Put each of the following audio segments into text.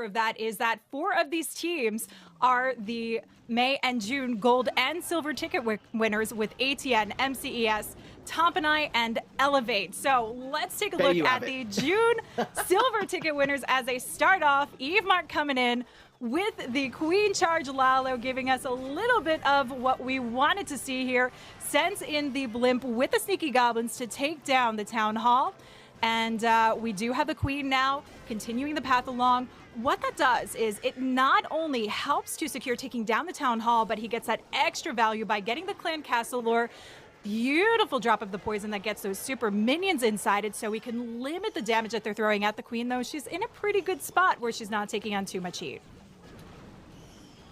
of that is that 4 of these teams are the May and June gold and silver ticket winners with ATN, MCES, Tompanai, and Elevate. So let's take a There look you at have it. the June silver ticket winners as they start off. Eve Mark coming in with the Queen Charge Lalo, giving us a little bit of what we wanted to see here. Sends in the blimp with the sneaky goblins to take down the town hall. And we do have the Queen now continuing the path along. What that does is it not only helps to secure taking down the town hall, but he gets that extra value by getting the clan castle lore. Beautiful drop of the poison that gets those super minions inside it, so we can limit the damage that they're throwing at the Queen, though she's in a pretty good spot where she's not taking on too much heat.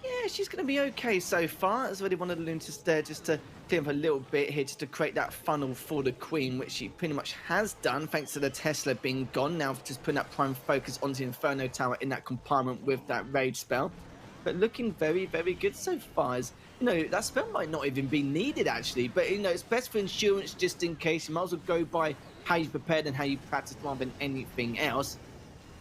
Yeah, she's going to be okay so far. There's already one of the lunatics there just to clean up a little bit here, just to create that funnel for the Queen, which she pretty much has done, thanks to the Tesla being gone. Now just putting that prime focus onto the Inferno Tower in that compartment with that Rage spell. But looking very, very good so far. As, that spell might not even be needed, actually. But, it's best for insurance just in case. You might as well go by how you prepared and how you practiced rather than anything else.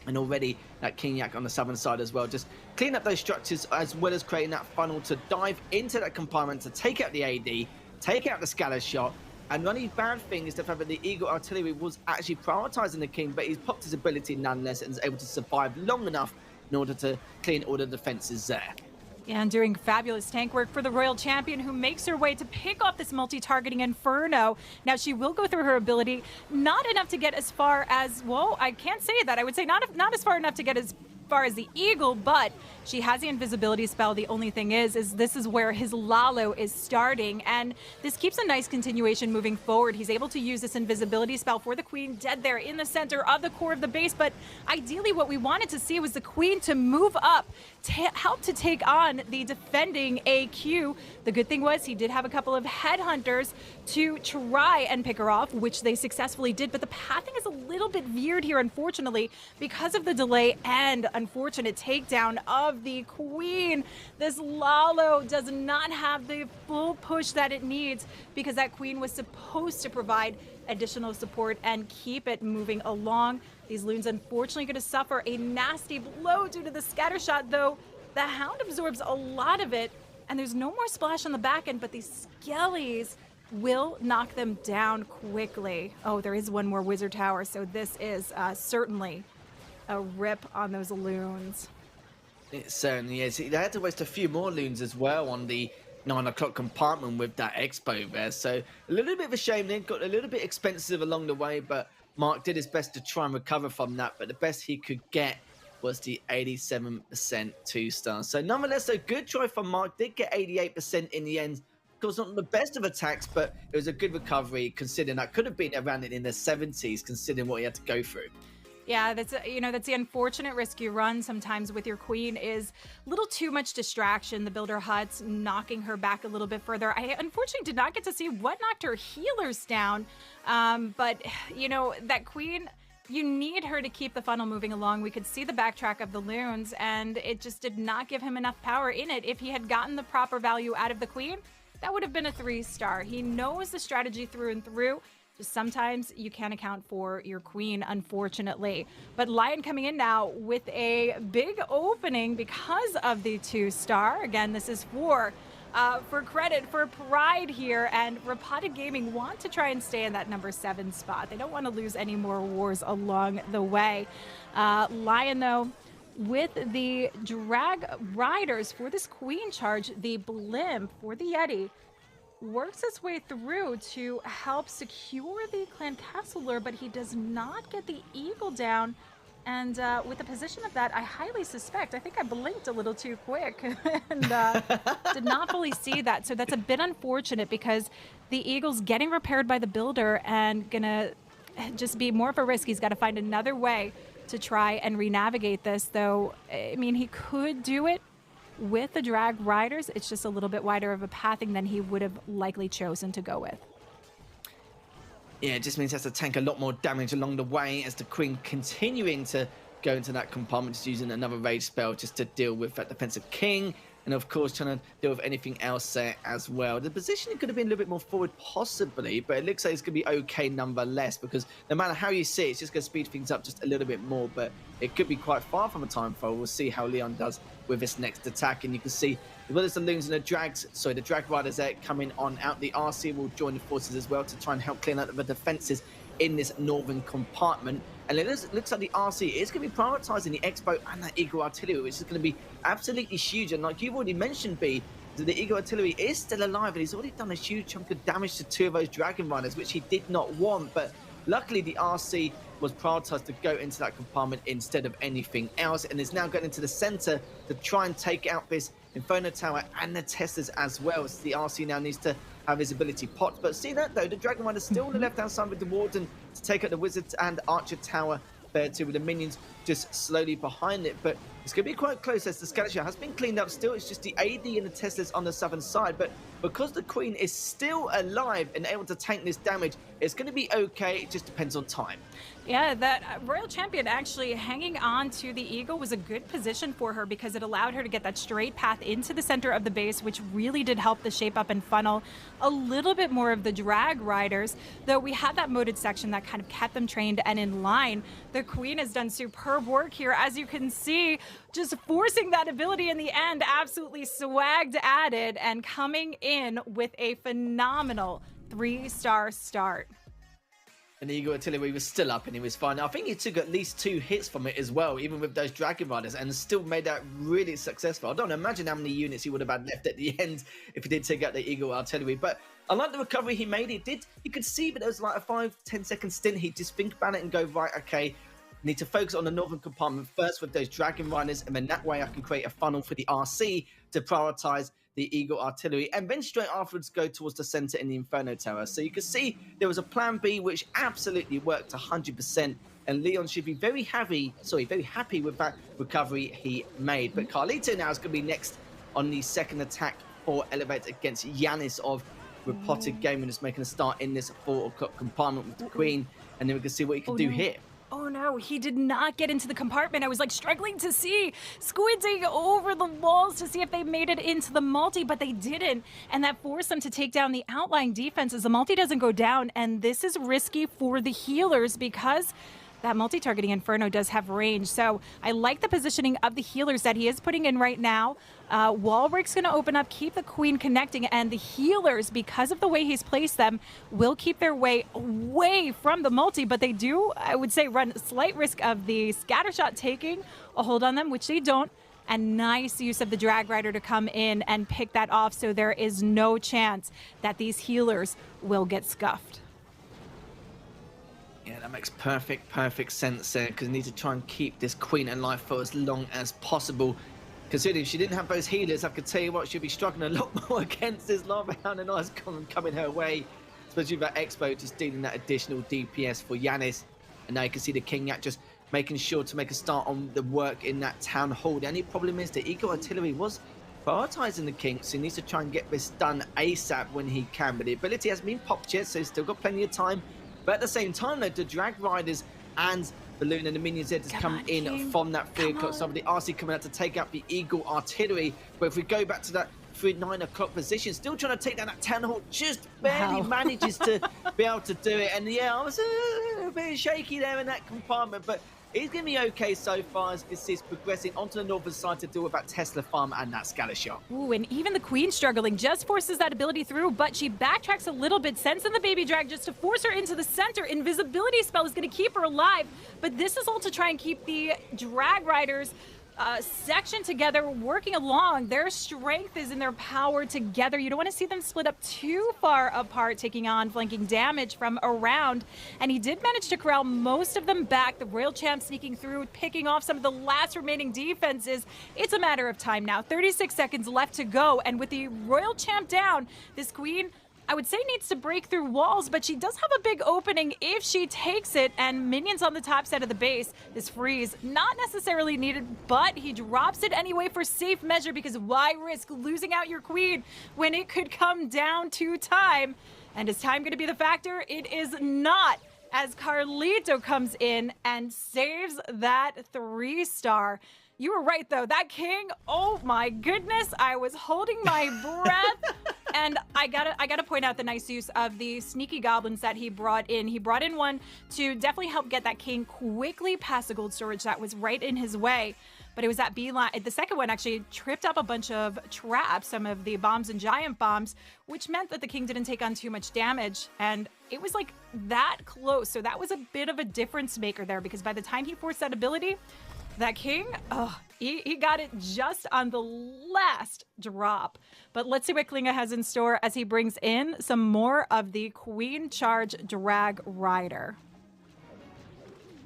And already that King Yak on the southern side as well. Just clean up those structures as well as creating that funnel to dive into that compartment to take out the AD, take out the scatter shot. And the only bad thing is the fact that the Eagle Artillery was actually prioritizing the King, but he's popped his ability nonetheless and is able to survive long enough in order to clean all the defenses there. And doing fabulous tank work for the Royal Champion, who makes her way to pick off this multi-targeting Inferno. Now, she will go through her ability. Not enough to get as far as, well, I can't say that. I would say not as far enough to get as far as the Eagle, but she has the invisibility spell. The only thing is this is where his Lalo is starting, and this keeps a nice continuation moving forward. He's able to use this invisibility spell for the Queen dead there in the center of the core of the base, but ideally what we wanted to see was the Queen to move up to help to take on the defending AQ. The good thing was he did have a couple of headhunters to try and pick her off, which they successfully did, but the pathing is a little bit veered here, unfortunately, because of the delay and unfortunate takedown of the Queen. This Lalo does not have the full push that it needs because that Queen was supposed to provide additional support and keep it moving along. These loons unfortunately going to suffer a nasty blow due to the scatter shot, though the Hound absorbs a lot of it, and there's no more splash on the back end, but these Skellies will knock them down quickly. Oh, there is one more Wizard Tower, so this is certainly a rip on those loons. It certainly is. They had to waste a few more loons as well on the 9 o'clock compartment with that Expo there. So a little bit of a shame. They got a little bit expensive along the way, but Mark did his best to try and recover from that. But the best he could get was the 87% 2-star. So nonetheless, a good try from Mark. Did get 88% in the end. Of course, not the best of attacks, but it was a good recovery considering that could have been around in the 70s, considering what he had to go through. Yeah, that's the unfortunate risk you run sometimes with your Queen is a little too much distraction. The Builder Huts knocking her back a little bit further. I unfortunately did not get to see what knocked her healers down, but that Queen, you need her to keep the funnel moving along. We could see the backtrack of the loons, and it just did not give him enough power in it. If he had gotten the proper value out of the Queen, that would have been a 3-star. He knows the strategy through and through. Just sometimes you can't account for your Queen, unfortunately. But Lion coming in now with a big opening because of the 2-star. Again, this is for credit, for pride here. And Repotted Gaming want to try and stay in that number 7 spot. They don't want to lose any more wars along the way. Lion, though, with the drag riders for this Queen charge, the blimp for the Yeti, works its way through to help secure the clan castle lure, but he does not get the eagle down. And with the position of that, I highly suspect, I think I blinked a little too quick and did not fully see that. So that's a bit unfortunate because the eagle's getting repaired by the builder and gonna just be more of a risk. He's got to find another way to try and re-navigate this, though. I mean, he could do it with the drag riders. It's just a little bit wider of a pathing than he would have likely chosen to go with. Yeah, it just means he has to tank a lot more damage along the way as the Queen continuing to go into that compartment, just using another rage spell just to deal with that defensive King. and of course trying to deal with anything else there as well. The positioning could have been a little bit more forward possibly, but it looks like it's going to be okay nonetheless, because no matter how you see it, it's just going to speed things up just a little bit more, but it could be quite far from a time foul. We'll see how Leon does with this next attack, and you can see as well as the loons and the drags, sorry, the drag riders there coming on out. The RC will join the forces as well to try and help clean out the defenses in this northern compartment. And it looks like the RC is going to be prioritizing the Expo and that Eagle Artillery, which is going to be absolutely huge. And like you've already mentioned, B, the Eagle Artillery is still alive, and he's already done a huge chunk of damage to two of those Dragon Riders, which he did not want. But luckily, the RC was prioritized to go into that compartment instead of anything else, and is now going into the center to try and take out this Inferno Tower and the Teslas as well. So the RC now needs to have his ability popped. But see that though, the Dragon Rider still on the left-hand side with the Warden to take out the Wizards and Archer Tower there too, with the minions just slowly behind it. But it's going to be quite close as the Scatter Shot has been cleaned up still. It's just the AD and the Teslas on the southern side. But because the Queen is still alive and able to tank this damage, it's going to be okay. It just depends on time. Yeah, that Royal Champion actually hanging on to the Eagle was a good position for her, because it allowed her to get that straight path into the center of the base, which really did help the shape up and funnel a little bit more of the drag riders. Though we had that moated section that kind of kept them trained and in line. The Queen has done superb work here, as you can see, just forcing that ability in the end, absolutely swagged at it, and coming in with a phenomenal 3-star start. And the Eagle Artillery was still up and he was fine. I think he took at least 2 hits from it as well, even with those Dragon Riders, and still made that really successful. I don't imagine how many units he would have had left at the end if he did take out the Eagle Artillery. But I like the recovery he made. You could see that there was like a 5-10 second stint. He'd just think about it and go, right, okay, need to focus on the northern compartment first with those Dragon Riders, and then that way I can create a funnel for the RC to prioritize the Eagle Artillery, and then straight afterwards go towards the center in the Inferno Tower. So you can see there was a plan B which absolutely worked 100%, and Leon should be very happy with that recovery he made. But Carlito now is going to be next on the second attack for Elevate against Yanis of Repotted Gaming, is making a start in this 4 o'clock compartment with the Queen, and then we can see what he can do here. Oh no, he did not get into the compartment. I was like struggling to see, squinting over the walls to see if they made it into the multi, but they didn't. And that forced them to take down the outlying defenses. The multi doesn't go down, and this is risky for the healers because that multi-targeting Inferno does have range. So I like the positioning of the healers that he is putting in right now. Wall break's going to open up, keep the Queen connecting, and the healers, because of the way he's placed them, will keep their way away from the multi, but they do, I would say, run slight risk of the scatter shot taking a hold on them, which they don't. And nice use of the drag rider to come in and pick that off, so there is no chance that these healers will get scuffed. Yeah, that makes perfect sense there, because you need to try and keep this Queen alive for as long as possible. Considering if she didn't have those healers, I could tell you what, she'd be struggling a lot more against this Lava Hound and Ice coming her way. Especially with that Expo just dealing that additional DPS for Yanis. And now you can see the King Yak just making sure to make a start on the work in that Town Hall. The only problem is the Eagle Artillery was prioritizing the King, so he needs to try and get this done ASAP when he can. But the ability hasn't been popped yet, so he's still got plenty of time. But at the same time, though, the Drag Riders and the Loon and the Minions there to come in King. From that 3 o'clock. Some of the RC coming out to take out the Eagle Artillery. But if we go back to that 9 o'clock position, still trying to take down that Town Hall, just barely manages to be able to do it. And yeah, I was a bit shaky there in that compartment, but he's going to be okay so far as this is progressing onto the northern side to deal with that Tesla farm and that scatter shot. Ooh, and even the Queen struggling just forces that ability through, but she backtracks a little bit, sends in the baby drag just to force her into the center. Invisibility spell is going to keep her alive, but this is all to try and keep the drag riders section together, working along. Their strength is in their power together. You don't want to see them split up too far apart, taking on flanking damage from around. And he did manage to corral most of them back. The Royal Champ sneaking through, picking off some of the last remaining defenses. It's a matter of time now. 36 seconds left to go. And with the Royal Champ down, this Queen, I would say, needs to break through walls, but she does have a big opening if she takes it, and minions on the top side of the base. This freeze, not necessarily needed, but he drops it anyway for safe measure, because why risk losing out your Queen when it could come down to time? And is time going to be the factor? It is not, as Carlito comes in and saves that 3-star. You were right, though. That king, oh my goodness, I was holding my breath. And I gotta point out the nice use of the sneaky goblins that he brought in. He brought in one to definitely help get that king quickly past the gold storage that was right in his way. But it was that beeline. The second one actually tripped up a bunch of traps, some of the bombs and giant bombs, which meant that the king didn't take on too much damage. And it was like that close. So that was a bit of a difference maker there, because by the time he forced that ability, that king, he got it just on the last drop. But let's see what Klinga has in store as he brings in some more of the Queen Charge Drag Rider.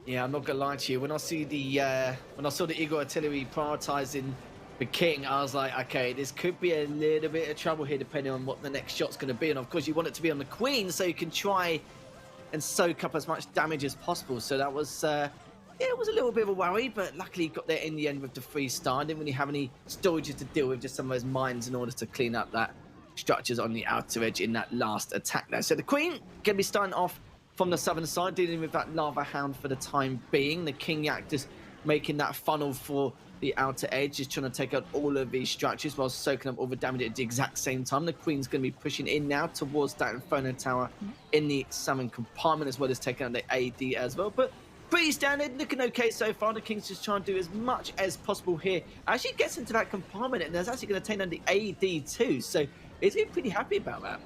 Yeah, I'm not gonna lie to you. When I saw the Eagle Artillery prioritizing the king, I was like, okay, this could be a little bit of trouble here, depending on what the next shot's going to be. And of course, you want it to be on the queen, so you can try and soak up as much damage as possible. So that was, yeah, it was a little bit of a worry, but luckily he got there in the end with the 3-star. Didn't really have any storages to deal with, just some of those mines in order to clean up that structures on the outer edge in that last attack there. So the queen gonna be starting off from the southern side, dealing with that lava hound for the time being. The king yak just making that funnel for the outer edge, just trying to take out all of these structures while soaking up all the damage at the exact same time. The queen's going to be pushing in now towards that Inferno Tower in the salmon compartment, as well as taking out the AD as well. But pretty standard, looking okay so far. The king's just trying to do as much as possible here. Actually gets into that compartment, and there's actually going to take down the AD too. So he's been pretty happy about that.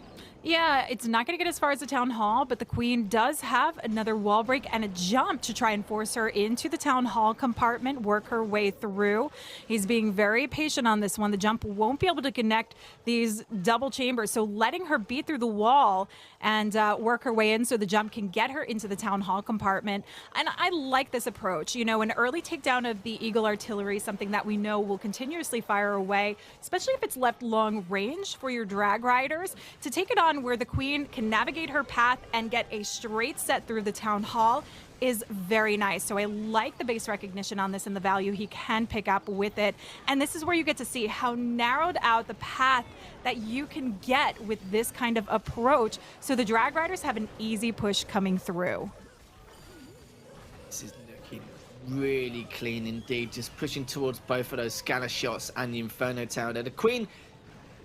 Yeah, it's not going to get as far as the town hall, but the queen does have another wall break and a jump to try and force her into the town hall compartment, work her way through. He's being very patient on this one. The jump won't be able to connect these double chambers, so letting her beat through the wall and work her way in so the jump can get her into the town hall compartment. And I like this approach. You know, an early takedown of the Eagle Artillery, something that we know will continuously fire away, especially if it's left long range for your drag riders. To take it on where the queen can navigate her path and get a straight set through the town hall is very nice. So I like the base recognition on this and the value he can pick up with it. And this is where you get to see how narrowed out the path that you can get with this kind of approach. So the drag riders have an easy push coming through. This is looking really clean indeed, just pushing towards both of those scanner shots and the Inferno Tower there. The queen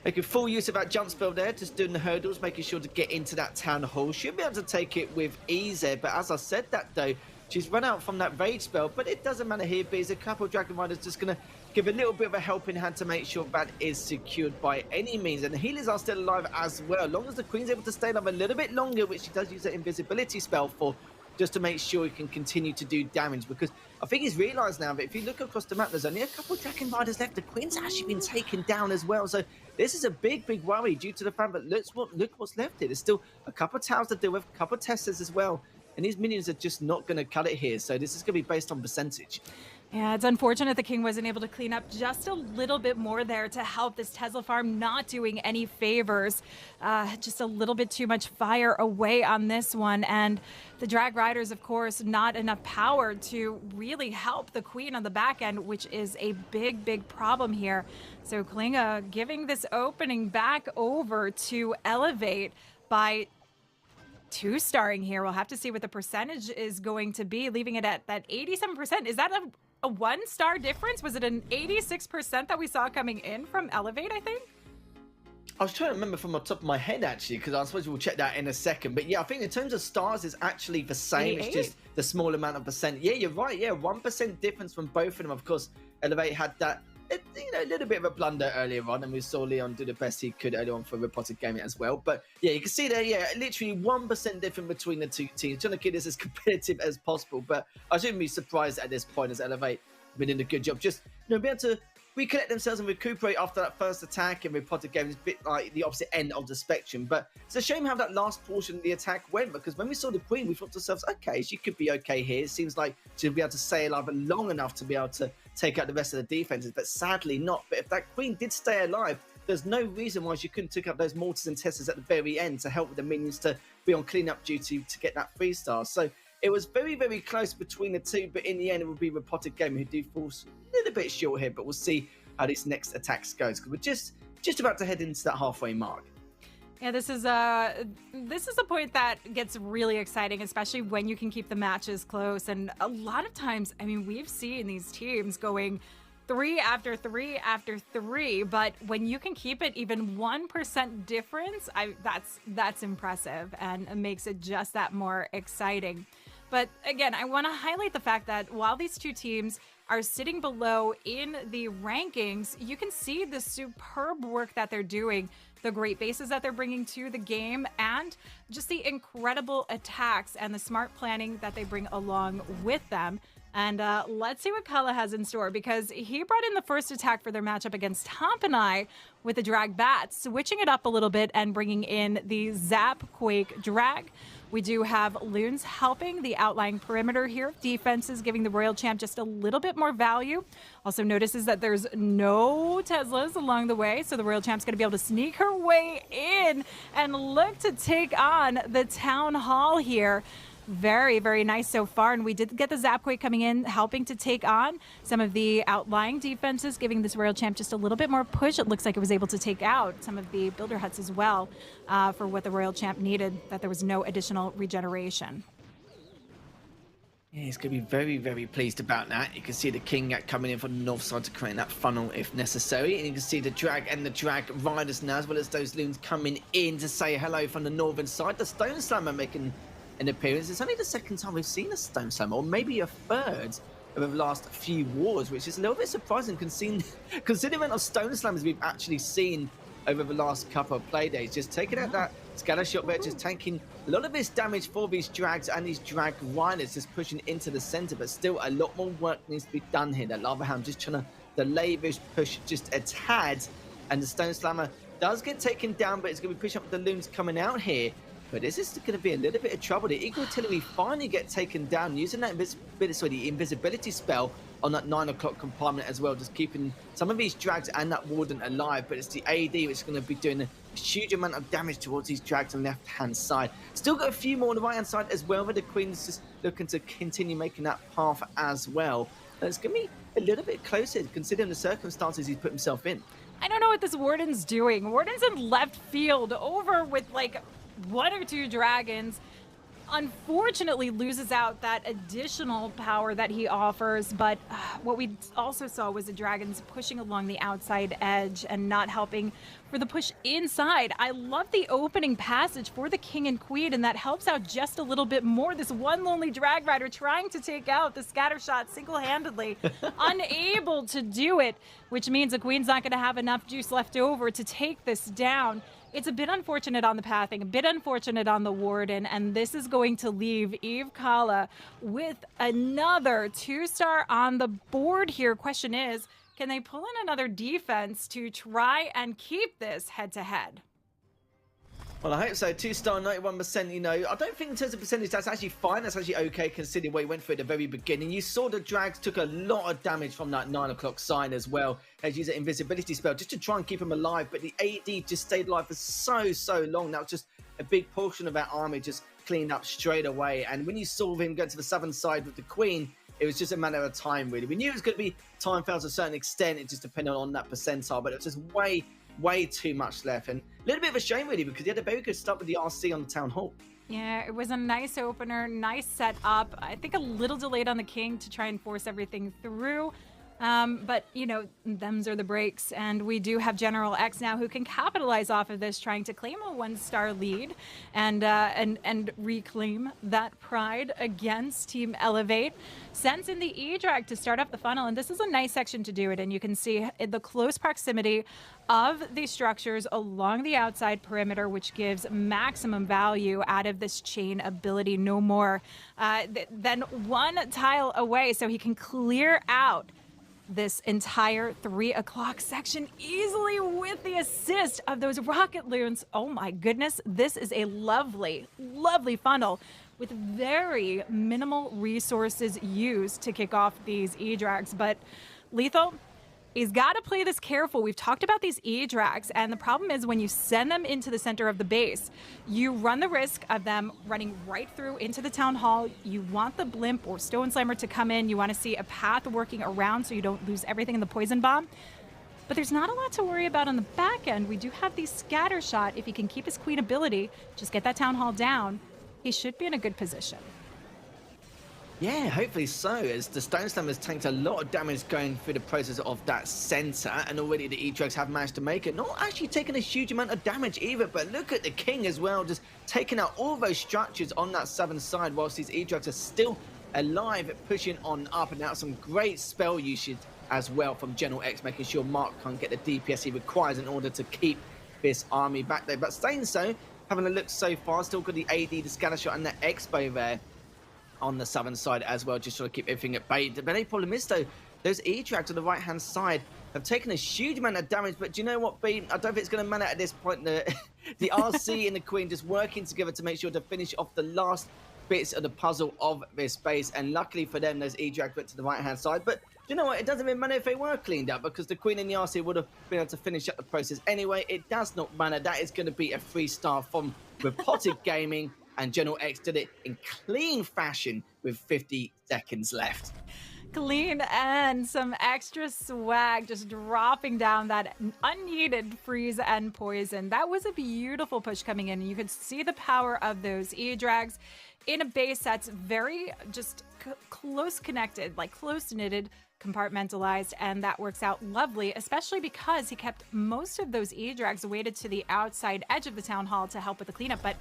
making full use of that jump spell there, just doing the hurdles, making sure to get into that town hall. Should be able to take it with ease there, but as I said that though, she's run out from that rage spell, but it doesn't matter here, because a couple of Dragon Riders just going to give a little bit of a helping hand to make sure that is secured by any means. And the healers are still alive as well, as long as the queen's able to stay alive a little bit longer, which she does use that invisibility spell for, just to make sure he can continue to do damage. Because I think he's realised now that if you look across the map, there's only a couple of Dragon Riders left. The queen's actually been taken down as well. So this is a big, big worry due to the fact that look what's left here. There's still a couple of towers to deal with, a couple of testers as well. And these minions are just not going to cut it here. So this is going to be based on percentage. Yeah, it's unfortunate the king wasn't able to clean up just a little bit more there to help this Tesla farm not doing any favors. Just a little bit too much fire away on this one. And the drag riders, of course, not enough power to really help the queen on the back end, which is a big, big problem here. So Klinga giving this opening back over to Elevate by 2-starring here. We'll have to see what the percentage is going to be, leaving it at that 87%. Is that a 1-star difference? Was it an 86% that we saw coming in from Elevate, I think? I was trying to remember from the top of my head, actually, because I suppose we'll check that in a second. But yeah, I think in terms of stars, it's actually the same. 88. It's just the small amount of percent. Yeah, you're right. Yeah, 1% difference from both of them. Of course, Elevate had that, a little bit of a blunder earlier on, and we saw Leon do the best he could earlier on for Repotted Gaming as well. But yeah, you can see there, yeah, literally 1% different between the two teams, trying to keep this as competitive as possible. But I shouldn't be surprised at this point, as Elevate been doing a good job, just be able to recollect themselves and recuperate after that first attack. And Repotted Gaming is a bit like the opposite end of the spectrum. But it's a shame how that last portion of the attack went, because when we saw the queen, we thought to ourselves, okay, she could be okay here. It seems like she'll be able to stay alive long enough to be able to take out the rest of the defenses, but sadly not. But if that queen did stay alive, there's no reason why she couldn't take up those mortars and testers at the very end to help with the minions to be on cleanup duty to get that 3-star. So it was very, very close between the two, but in the end, it will be Repotted Gaming who do fall a little bit short here. But we'll see how these next attacks goes, because we're just about to head into that halfway mark. Yeah, this is a point that gets really exciting, especially when you can keep the matches close. And a lot of times, I mean, we've seen these teams going three after three after three, but when you can keep it even 1% difference, that's impressive and makes it just that more exciting. But again, I want to highlight the fact that while these two teams are sitting below in the rankings, you can see the superb work that they're doing, the great bases that they're bringing to the game, and just the incredible attacks and the smart planning that they bring along with them. And let's see what Kala has in store, because he brought in the first attack for their matchup against Tompanai with the Drag Bat, switching it up a little bit and bringing in the Zap Quake Drag. We do have Loons helping the outlying perimeter here. Defenses giving the Royal Champ just a little bit more value. Also notices that there's no Teslas along the way, so the Royal Champ's going to be able to sneak her way in and look to take on the Town Hall here. Very, very nice so far. And we did get the Zapquake coming in, helping to take on some of the outlying defenses, giving this Royal Champ just a little bit more push. It looks like it was able to take out some of the Builder Huts as well for what the Royal Champ needed, that there was no additional regeneration. Yeah, he's going to be very, very pleased about that. You can see the King coming in from the north side to create that funnel if necessary. And you can see the Drag and the Drag Riders now, as well as those Loons coming in to say hello from the northern side. The Stone Slammer making an appearance. It's only the second time we've seen a Stone Slammer, or maybe a third over the last few wars, which is a little bit surprising considering the amount of Stone Slammers we've actually seen over the last couple of play days. Just taking out that scatter shot there, just tanking a lot of this damage for these Drags and these Drag Riders, just pushing into the center, but still a lot more work needs to be done here. The Lava Hound just trying to delay this push just a tad, and the Stone Slammer does get taken down, but it's going to be pushing up the Loons coming out here. But this is going to be a little bit of trouble. The Eagle Artillery finally get taken down using that invisibility spell on that 9 o'clock compartment as well, just keeping some of these Drags and that Warden alive. But it's the AD which is going to be doing a huge amount of damage towards these Drags on the left-hand side. Still got a few more on the right-hand side as well, but the Queen's just looking to continue making that path as well. And it's going to be a little bit closer considering the circumstances he's put himself in. I don't know what this Warden's doing. Warden's in left field over with like one or two dragons. Unfortunately loses out that additional power that he offers, but what we also saw was the dragons pushing along the outside edge and not helping for the push inside. I love the opening passage for the King and Queen, and that helps out just a little bit more. This one lonely drag rider trying to take out the scatter shot single-handedly, unable to do it, which means the Queen's not going to have enough juice left over to take this down. It's a bit unfortunate on the pathing, a bit unfortunate on the Warden, and this is going to leave Eve Kala with another 2-star on the board here. Question is, can they pull in another defense to try and keep this head-to-head? Well, I hope so. 2-star, 91%. You know, I don't think in terms of percentage that's actually fine. That's actually okay considering what he went through at the very beginning. You saw the Drags took a lot of damage from that 9 o'clock sign as well. As used an invisibility spell just to try and keep him alive. But the AD just stayed alive for so long. That was just a big portion of that army just cleaned up straight away. And when you saw him go to the southern side with the Queen, it was just a matter of time, really. We knew it was going to be time fails to a certain extent. It just depended on that percentile. But it was just way too much left, and a little bit of a shame really, because he had a very good start with the RC on the Town Hall. Yeah, it was a nice opener, nice setup. I think a little delayed on the King to try and force everything through. But, you know, them's are the breaks. And we do have General X now who can capitalize off of this, trying to claim a 1-star lead and reclaim that pride against Team Elevate. Sends in the E-Drag to start up the funnel. And this is a nice section to do it in. You can see the close proximity of the structures along the outside perimeter, which gives maximum value out of this chain ability. No more than one tile away, so he can clear out this entire 3 o'clock section easily with the assist of those rocket loons. Oh my goodness, this is a lovely funnel with very minimal resources used to kick off these E-Drags. But Lethal, he's got to play this careful. We've talked about these E-Drags, and the problem is when you send them into the center of the base, you run the risk of them running right through into the Town Hall. You want the Blimp or Stone Slammer to come in. You want to see a path working around so you don't lose everything in the Poison Bomb. But there's not a lot to worry about on the back end. We do have the Scatter Shot. If he can keep his Queen ability, just get that Town Hall down, he should be in a good position. Yeah, hopefully so, as the Stone Slam has tanked a lot of damage going through the process of that center, and already the E-Drugs have managed to make it. Not actually taking a huge amount of damage either, but look at the King as well, just taking out all those structures on that southern side, whilst these E-Drugs are still alive, pushing on up, and now some great spell usage as well from General X, making sure Mark can't get the DPS he requires in order to keep this army back there. But saying so, having a look so far, still got the AD, the scatter shot, and the Expo there on the southern side as well, just trying to keep everything at bay. The only problem is, though, those E-Tracks on the right-hand side have taken a huge amount of damage, but do you know what, B? I don't think it's going to matter at this point. The RC and the Queen just working together to make sure to finish off the last bits of the puzzle of this base, and luckily for them, those E-Tracks went to the right-hand side, but you know what? It doesn't even matter if they were cleaned up, because the Queen and the RC would have been able to finish up the process anyway. It does not matter. That is going to be a 3-star from Repotted Gaming, and General X did it in clean fashion with 50 seconds left. Clean and some extra swag, just dropping down that unneeded freeze and poison. That was a beautiful push coming in. You could see the power of those E-Drags in a base that's very just close connected, like close knitted, compartmentalized, and that works out lovely, especially because he kept most of those E-Drags weighted to the outside edge of the town hall to help with the cleanup. But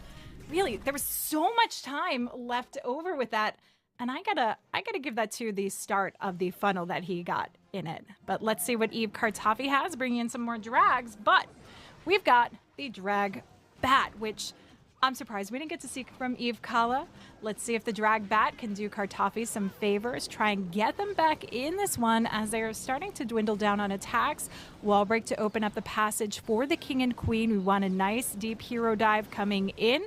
really, there was so much time left over with that, and I gotta give that to the start of the funnel that he got in it. But let's see what Eve Kartoffee has, bringing in some more drags. But we've got the drag bat, which I'm surprised we didn't get to see from Eve Kala. Let's see if the drag bat can do Kartoffee some favors, try and get them back in this one as they are starting to dwindle down on attacks. Wall break to open up the passage for the King and Queen. We want a nice deep hero dive coming in.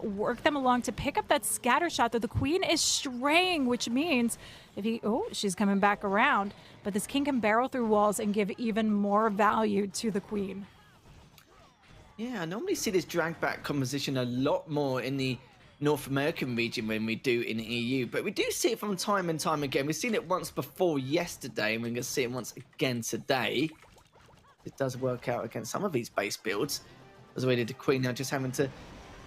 Work them along to pick up that scatter shot, though the Queen is straying, which means if he, oh, she's coming back around, but this King can barrel through walls and give even more value to the Queen. Yeah, I normally see this drag back composition a lot more in the North American region than we do in the EU, but we do see it from time and time again. We've seen it once before yesterday, and we're going to see it once again today. It does work out against some of these base builds. As already the Queen now just having to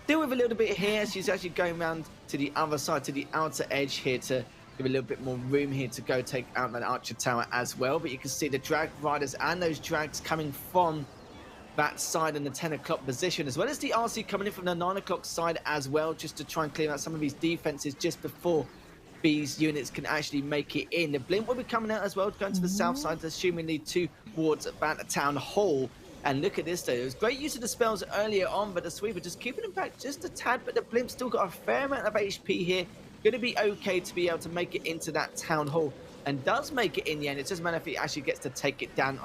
deal with a little bit here. She's actually going around to the other side, to the outer edge here, to give a little bit more room here to go take out that Archer Tower as well. But you can see the drag riders and those drags coming from that side in the 10 o'clock position, as well as the RC coming in from the 9 o'clock side as well, just to try and clear out some of these defenses just before these units can actually make it in. The Blimp will be coming out as well, going to the south side, assumingly towards about the town hall. And look at this, though. It was great use of the spells earlier on, but the Sweeper just keeping him back just a tad, but the Blimp still got a fair amount of HP here. Going to be okay to be able to make it into that town hall, and does make it in the end. It doesn't matter if he actually gets to take it down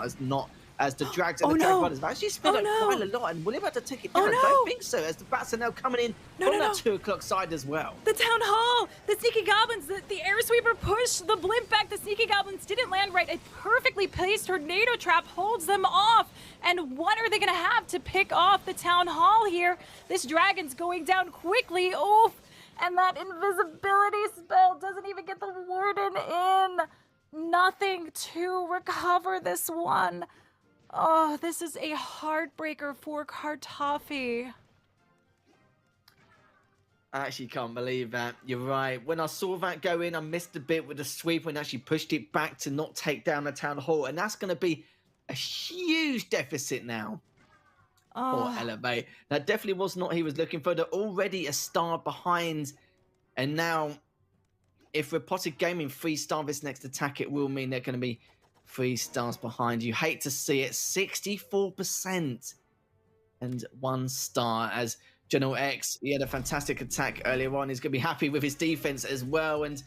as the drags and the drag riders have actually sped up quite a lot, and will he about to take it down? I don't think so, as the bats are now coming in from that 2 o'clock side as well. The town hall, the sneaky goblins, the air sweeper pushed the Blimp back. The sneaky goblins didn't land right. A perfectly placed tornado trap holds them off. And what are they going to have to pick off the town hall here? This dragon's going down quickly. Oof. And that invisibility spell doesn't even get the warden in. Nothing to recover this one. Oh, this is a heartbreaker for Kartoffee. I actually can't believe that. You're right. When I saw that go in, I missed a bit with the sweep and actually pushed it back to not take down the town hall. And that's going to be a huge deficit now. Or Elevate. That definitely was not what he was looking for. They're already a star behind. And now, if Repotted Gaming 3-star this next attack, it will mean they're going to be 3 stars behind. You hate to see it. 64% and 1 star, as General X, he had a fantastic attack earlier on. He's going to be happy with his defense as well. And,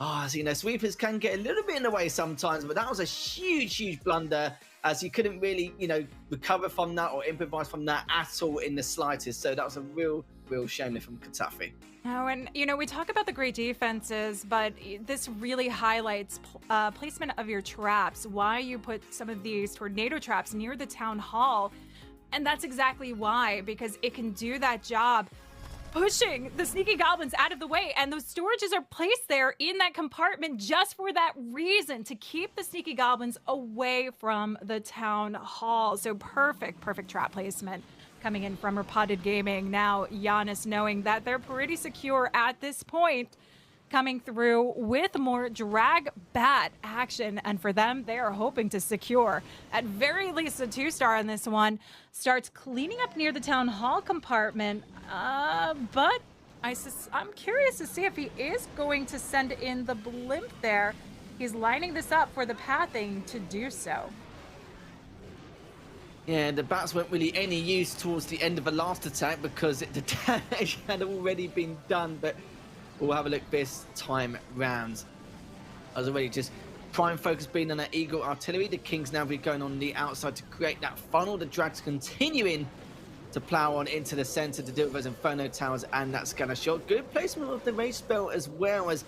so, you know, sweepers can get a little bit in the way sometimes, but that was a huge blunder, as he couldn't really, you know, recover from that or improvise from that at all in the slightest. So that was a real shame from Kartoffee. Oh, and, you know, we talk about the great defenses, but this really highlights placement of your traps, why you put some of these tornado traps near the town hall. And that's exactly why, because it can do that job pushing the sneaky goblins out of the way. And those storages are placed there in that compartment just for that reason, to keep the sneaky goblins away from the town hall. So perfect trap placement coming in from Repotted Gaming. Now, Giannis knowing that they're pretty secure at this point. coming through with more drag bat action. And for them, they are hoping to secure at very least a 2-star in this one. Starts cleaning up near the town hall compartment. But I'm curious to see if he is going to send in the blimp there. He's lining this up for the pathing to do so. Yeah, the bats weren't really any use towards the end of the last attack because the damage had already been done, but we'll have a look this time round. As already just prime focus being on that Eagle artillery, the Kings now be going on the outside to create that funnel. The Drags continuing to plow on into the center to deal with those Inferno Towers and that scanner shot. Good placement of the Rage Spell as well, as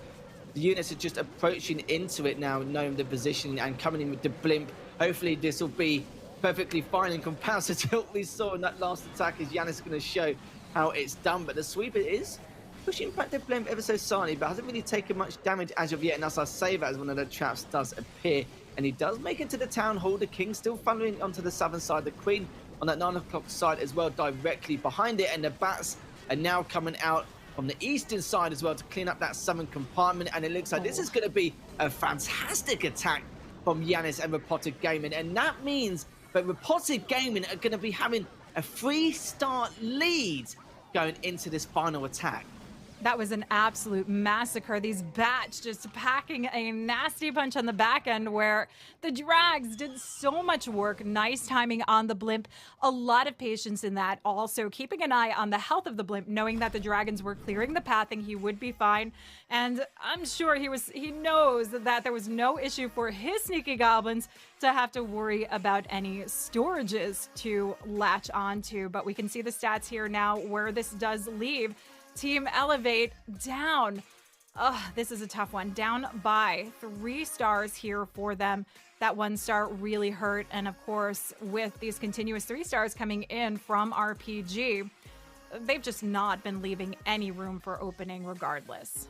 the units are just approaching into it now, knowing the position and coming in with the blimp. Hopefully this will be perfectly fine in comparison to what we saw in that last attack, as Yanis is going to show how it's done. But the sweeper is pushing back the blimp ever so slightly, but hasn't really taken much damage as of yet. And as I say that, as one of the traps does appear, and he does make it to the town hall. The King still funneling onto the southern side. The Queen on that 9 o'clock side as well, directly behind it. And the bats are now coming out from the eastern side as well to clean up that southern compartment. And it looks like this is going to be a fantastic attack from Yanis and Repotted Gaming. And that means that Repotted Gaming are going to be having a 3-star lead going into this final attack. That was an absolute massacre. These bats just packing a nasty punch on the back end, where the Drags did so much work. Nice timing on the blimp. A lot of patience in that. Also keeping an eye on the health of the blimp, knowing that the Dragons were clearing the pathing. He would be fine. And I'm sure he knows that there was no issue for his sneaky goblins to have to worry about any storages to latch onto. But we can see the stats here now where this does leave Team Elevate down. This is a tough one. Down by 3 stars here for them. That 1 star really hurt. And of course, with these continuous 3 stars coming in from RPG, they've just not been leaving any room for opening regardless.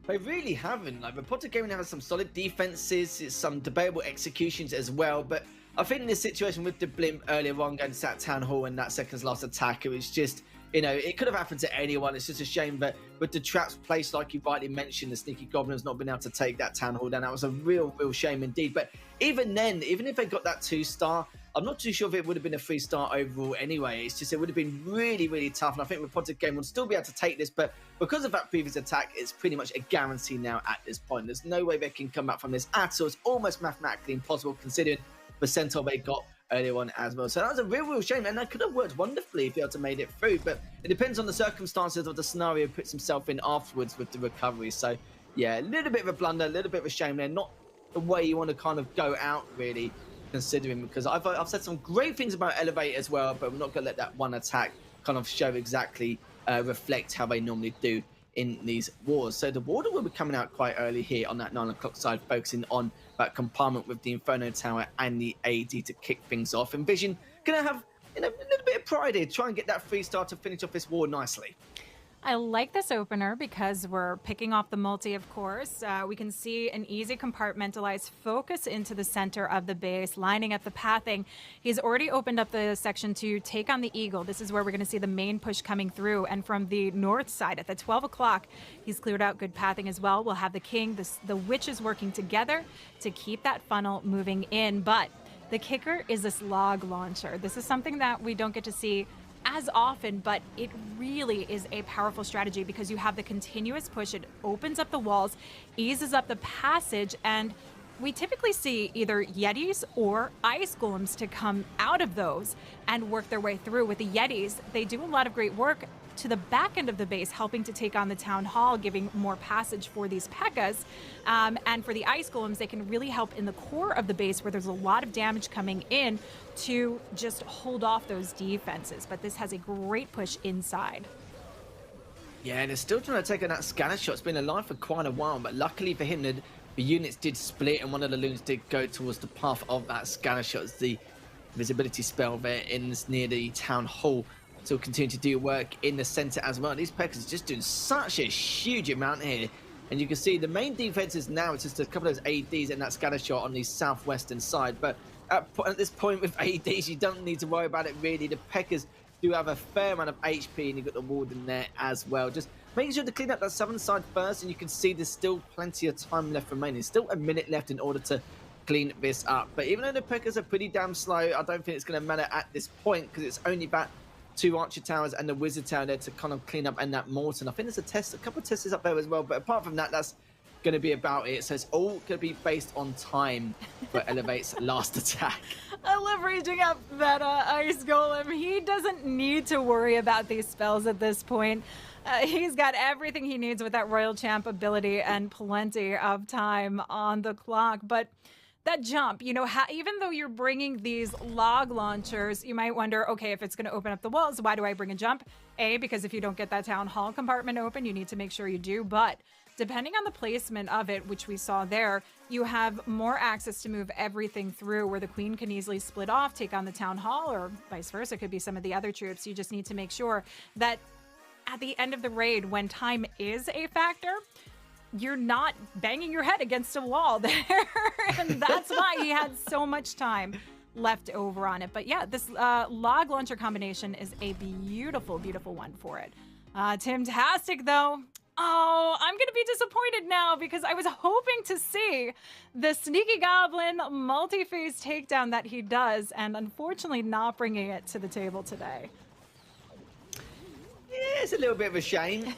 They really haven't. Like, Repotted Gaming has some solid defenses, some debatable executions as well, but I think in this situation with the blimp earlier on going to that town hall and that second's last attack, it was just, you know, it could have happened to anyone. It's just a shame that with the traps placed, like you rightly mentioned, the sneaky goblins not being able to take that town hall down. That was a real shame indeed. But even then, even if they got that 2-star, I'm not too sure if it would have been a 3-star overall anyway. It's just, it would have been really tough. And I think Repotted Game will still be able to take this. But because of that previous attack, it's pretty much a guarantee now at this point. There's no way they can come back from this at all. It's almost mathematically impossible considering the percentile they got earlier on as well. So that was a real shame, and that could have worked wonderfully if he had made it through, but it depends on the circumstances of the scenario he puts himself in afterwards with the recovery. So yeah, a little bit of a blunder, a little bit of a shame there. Not the way you want to kind of go out, really, considering, because I've said some great things about Elevate as well, but we're not going to let that one attack kind of show exactly reflect how they normally do in these wars. So the Warden will be coming out quite early here on that 9 o'clock side, focusing on that compartment with the Inferno Tower and the AD to kick things off. And Vision gonna have, you know, a little bit of pride here, try and get that 3-star to finish off this war nicely. I like this opener because we're picking off the multi, of course. We can see an easy compartmentalized focus into the center of the base, lining up the pathing. He's already opened up the section to take on the Eagle. This is where we're going to see the main push coming through. And from the north side at the 12 o'clock, he's cleared out good pathing as well. We'll have the King, the Witches working together to keep that funnel moving in. But the kicker is this log launcher. This is something that we don't get to see as often, but it really is a powerful strategy because you have the continuous push. It opens up the walls, eases up the passage, and we typically see either Yetis or Ice Golems to come out of those and work their way through. With the Yetis, they do a lot of great work to the back end of the base, helping to take on the town hall, giving more passage for these P.E.K.K.A.s. And for the Ice Golems, they can really help in the core of the base where there's a lot of damage coming in to just hold off those defenses. But this has a great push inside. Yeah, and they're still trying to take on that scanner shot. It's been alive for quite a while, but luckily for him, the units did split and one of the loons did go towards the path of that scanner shot. It's the visibility spell there near the town hall. Still continue to do work in the center as well. These P.E.K.K.A.s are just doing such a huge amount here. And you can see the main defenses now, it's just a couple of those ADs and that scatter shot on the southwestern side. But at this point with ADs, you don't need to worry about it really. The P.E.K.K.A.s do have a fair amount of HP, and you've got the Warden there as well. Just Make sure to clean up that southern side first, and you can see there's still plenty of time left remaining. Still a minute left in order to clean this up. But even though the Peckers are pretty damn slow, I don't think it's going to matter at this point because it's only about 2 Archer Towers and the Wizard Tower there to kind of clean up, and that Morton. I think there's a couple of testers up there as well, but apart from that, that's going to be about it. So it's all going to be based on time for Elevate's last attack. I love raging up that Ice Golem. He doesn't need to worry about these spells at this point. He's got everything he needs with that Royal Champ ability and plenty of time on the clock. But that jump, you know, even though you're bringing these log launchers, you might wonder, okay, if it's going to open up the walls, why do I bring a jump? A, because if you don't get that town hall compartment open, you need to make sure you do. But depending on the placement of it, which we saw there, you have more access to move everything through, where the queen can easily split off, take on the town hall, or vice versa. It could be some of the other troops. You just need to make sure that at the end of the raid, when time is a factor, you're not banging your head against a wall there. And that's why he had so much time left over on it. But yeah, this log launcher combination is a beautiful, beautiful one for it. Timtastic, though. Oh, I'm going to be disappointed now because I was hoping to see the Sneaky Goblin multi-phase takedown that he does, and unfortunately not bringing it to the table today. Yeah, it's a little bit of a shame.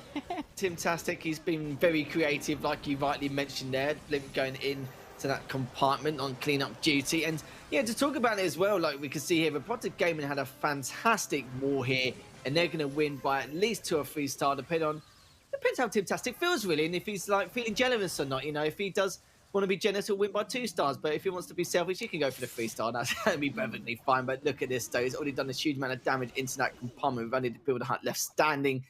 Timtastic, he's been very creative, like you rightly mentioned there, going in to that compartment on cleanup duty. And yeah, to talk about it as well, like we can see here, Repotted Gaming had a fantastic war here, and they're going to win by at least 2 or 3 stars, depends how Timtastic feels really, and if he's like feeling generous or not. You know, if he does want to be generous, he'll win by 2 stars, but if he wants to be selfish, he can go for the 3 star. That's going to be perfectly fine. But look at this though, he's already done a huge amount of damage into that compartment. We've only the Builder Hut left standing.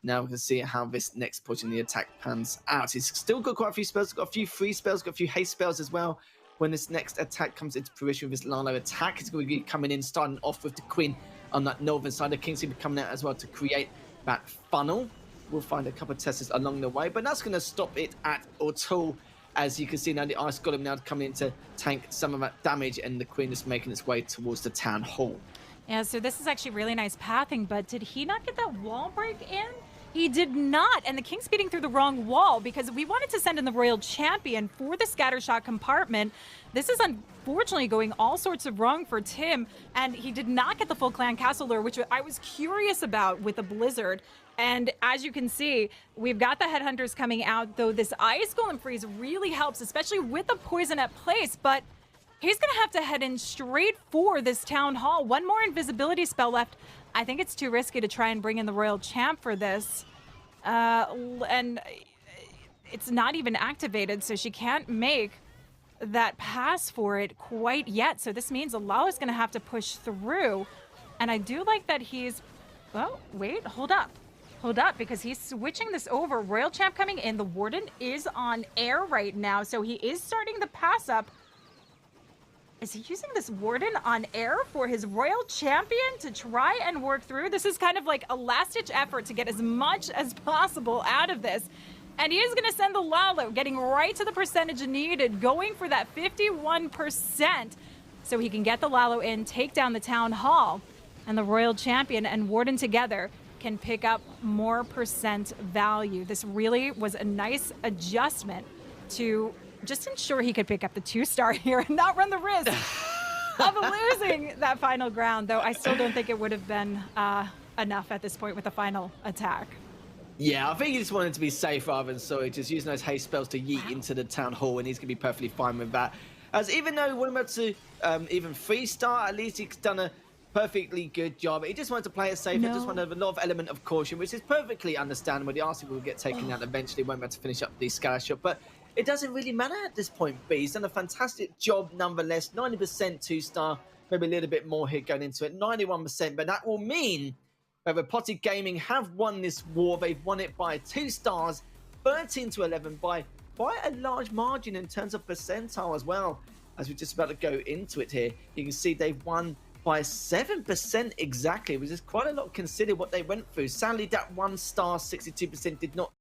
Now we can see how this next portion of the attack pans out. He's still got quite a few spells, got a few free spells, got a few haste spells as well. When this next attack comes into fruition with this Lalo attack, he's going to be coming in, starting off with the Queen on that northern side. The King's going to be coming out as well to create that funnel. We'll find a couple of testers along the way, but that's going to stop it at all. As you can see now, the Ice Golem now coming in to tank some of that damage, and the Queen is making its way towards the Town Hall. Yeah, so this is actually really nice pathing, but did he not get that wall break in? He did not, and the King's speeding through the wrong wall because we wanted to send in the Royal Champion for the Scattershot compartment. This is unfortunately going all sorts of wrong for Tim, and he did not get the full Clan Castle lure, which I was curious about with the Blizzard. And as you can see, we've got the Headhunters coming out, though this Ice Golem freeze really helps, especially with the poison at place, but he's going to have to head in straight for this Town Hall. One more invisibility spell left. I think it's too risky to try and bring in the Royal Champ for this. And it's not even activated, so she can't make that pass for it quite yet. So this means Alala's going to have to push through. And I do like that he's... Oh, wait, hold up. Hold up, because he's switching this over. Royal Champ coming in. The Warden is on air right now, so he is starting the pass up. Is he using this Warden on air for his Royal Champion to try and work through? This is kind of like a last-ditch effort to get as much as possible out of this. And he is going to send the Lalo, getting right to the percentage needed, going for that 51%, so he can get the Lalo in, take down the Town Hall, and the Royal Champion and Warden together can pick up more percent value. This really was a nice adjustment to just ensure he could pick up the 2-star here and not run the risk of losing that final ground, though I still don't think it would have been enough at this point with the final attack. Yeah, I think he just wanted to be safe rather than sorry, just using those haste spells to yeet into the Town Hall, and he's going to be perfectly fine with that. As even though we're about to even 3-star, at least he's done a perfectly good job. He just wanted to play it safe. No. He just wanted a lot of element of caution, which is perfectly understandable. The Arsenal will get taken out eventually, won't be able to finish up the Scattershot, but it doesn't really matter at this point, B. He's done a fantastic job nonetheless. 90% 2-star, maybe a little bit more here going into it. 91%, but that will mean that Repotted Gaming have won this war. They've won it by 2 stars, 13-11, by quite a large margin in terms of percentile as well. As we're just about to go into it here, you can see they've won by 7% exactly, which is quite a lot considering what they went through. Sadly, that 1-star 62% did not